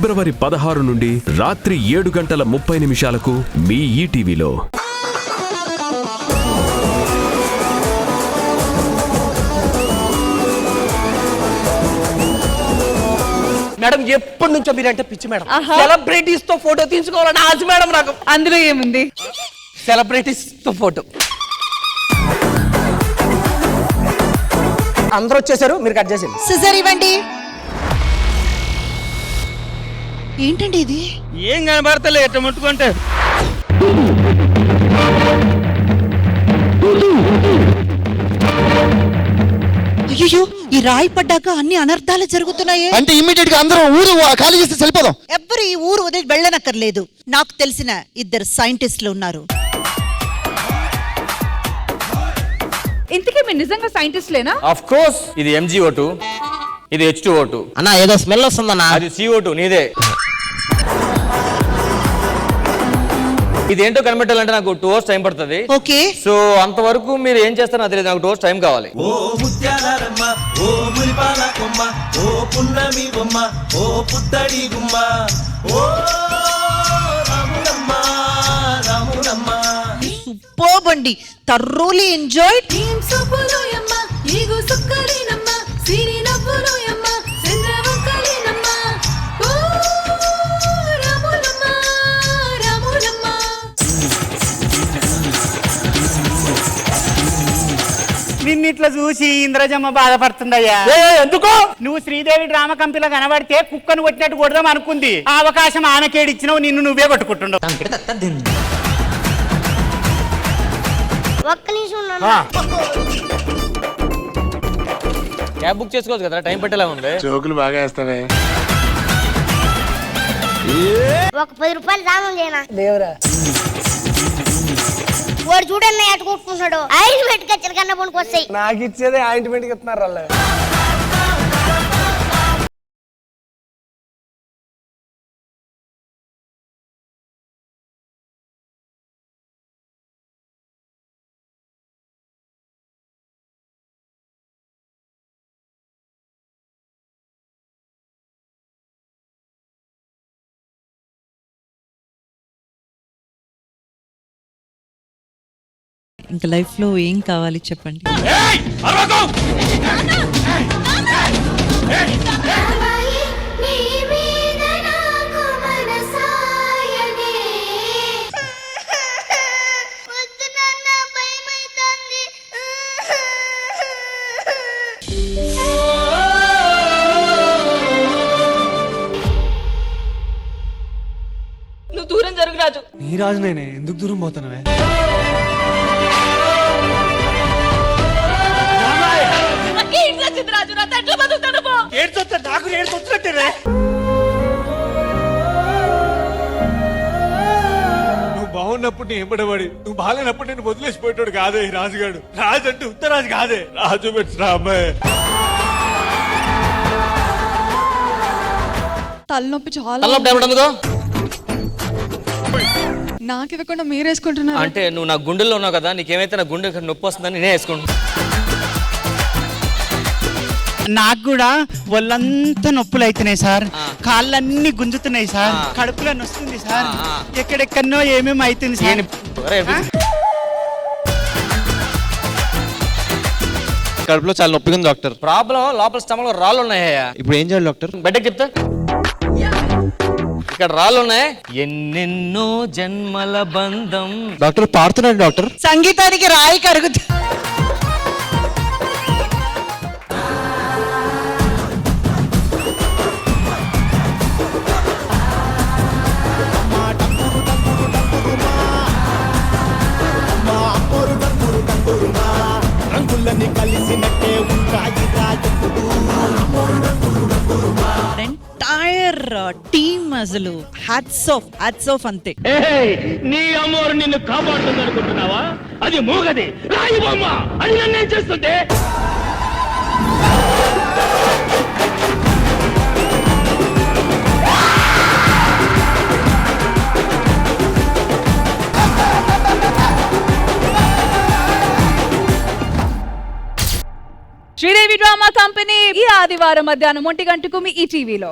ఫిబ్రవరి 16 నుండి రాత్రి 7:30 మీ ఈటీవీలో. మేడం ఎప్పటి నుంచో మీరంటే పిచ్చి మేడం. సెలబ్రిటీస్ తో ఫోటో తీసుకోవాలని ఆశ మేడం నాకు. అందులో ఏముంది? సెలబ్రిటీస్ తో ఫోటో. అందరూ వచ్చేసారు, మీరు కట్ చేసేయండి. సిజర్ ఇవ్వండి. ఏంటండి ఇది? ఏం కనబడతలే ఎట్లా ముట్టుకుంటే. అయ్యో, ఈ రాయి పడ్డాక అన్ని అనర్థాలు జరుగుతున్నాయి. అంటే ఇమ్మీడియట్ గా అందరూ ఊరు ఖాళీ చేస్తే సరిపోదాం. ఎవ్వరు ఈ ఊరు వదిలి వెళ్ళనక్కర్లేదు. నాకు తెలిసిన 2 సైంటిస్టులు ఉన్నారు. ఇంతకీ మీరు నిజంగా సైంటిస్ట్లేనా? Of course. ఇది MgO2, ఇది H2O2. అన్నా ఏదో స్మెల్ వస్తుందన్నా. అది CO2 నీదే. ఇదేంటో కనిపెట్టాలంటే నాకు 2 hours టైం పడుతుంది. ఓకే, సో అంతవరకు మీరు ఏం చేస్తారో నాకు తెలియదు. నాకు 2 hours టైం కావాలి. ఓ ముత్యాలమ్మ, ఓ మురిపాల కొమ్మ, ఓ పున్నమి బొమ్మ, ఓ పుత్తడి గుమ్మ, ఓ రాములమ్మ రాములమ్మ. సూపర్బ్ అండి. Thoroughly enjoyed. నిన్నిట్లా చూసి ఇంద్రజమ్మ బాధపడుతుందయ్యా. ఎందుకో? నువ్వు శ్రీదేవి డ్రామా కంపెనీలో కనబడితే కుక్కను కొట్టినట్టు కొడదాం అనుకుంది. ఆ అవకాశం ఆమెకేడిచ్చినావు, నిన్ను నువ్వే కొట్టుకుంటున్నావు. క్యాబ్ బుక్ చేసుకోవచ్చు కదా, టైం పెట్టేలా ఉంది. జోకులు బాగా వేస్తావే. ఒక 10 రూపాయలు దానం చేయనా? దేవురా, వాడు చూడండి ఎటు కొట్టుకుంటున్నాడు. ఐదు పెట్టుకొచ్చిన కన్నా పనికి వస్తాయి. నాకు ఇచ్చేదే ఆయింట్మెంట్ ఇస్తున్నారు వాళ్ళు. ఇంకా లైఫ్ లో ఏం కావాలి చెప్పండి. నువ్వు దూరం జరుగు రాజు. నీ రాజు నేనే, ఎందుకు దూరం పోతున్నావే? రాజు రాత ఎట్లా బతుకుతాడు? నాకు ఏడుకొచ్చినట్టే. నువ్వు బాగున్నప్పుడు నేను ఎంబడబడి, నువ్వు బాగాలేనప్పుడు నేను వదిలేసిపోయేటోడు కాదే ఈ రాజుగాడు. రాజు అంటే ఉత్తరాజు కాదే, రాజు పెట్టినా అమ్మాయి. తలనొప్పి చాలా. తలనొప్పి ఏమిటందుకో? నాకు ఇవ్వకుండా మీరు వేసుకుంటున్నారు అంటే నువ్వు నా గుండెల్లో ఉన్నావు కదా, నీకేమైతే నా గుండె నొప్పి వస్తుందని నేనే వేసుకుంటున్నా. నాకు కూడా ఒళ్ళంతా నొప్పులు అవుతున్నాయి సార్. కాళ్ళన్నీ గుంజుతున్నాయి సార్. కడుపులో నొస్తుంది సార్. ఎక్కడెక్కడనో ఏమేమి అవుతుంది సార్. కడుపులో చాలా నొప్పిగా ఉంది డాక్టర్. ప్రాబ్లం లోపల స్టమక్ లో రాళ్ళు ఉన్నాయా? ఇప్పుడు ఏం చేయాలి డాక్టర్? బయటకు చెప్తా. ఇక్కడ రాళ్ళు ఉన్నాయి. ఎన్నెన్నో జన్మల బంధం. డాక్టర్ పాడుతున్నాడు డాక్టర్. సంగీతానికి రాయి కరుగుతుంది. ఎంటైర్ టీమ్ అసలు హ్యాట్స్ ఆఫ్ అంతే. నీ అమ్మోరు నిన్ను కాపాడుతుంది అనుకుంటున్నావా? అది మూగది రాయి బొమ్మ. అది నన్ను ఏం చేస్తుంటే? శ్రీదేవి డ్రామా కంపెనీ ఈ ఆదివారం మధ్యాహ్నం 1 గంటకు మీ ఈటీవీలో.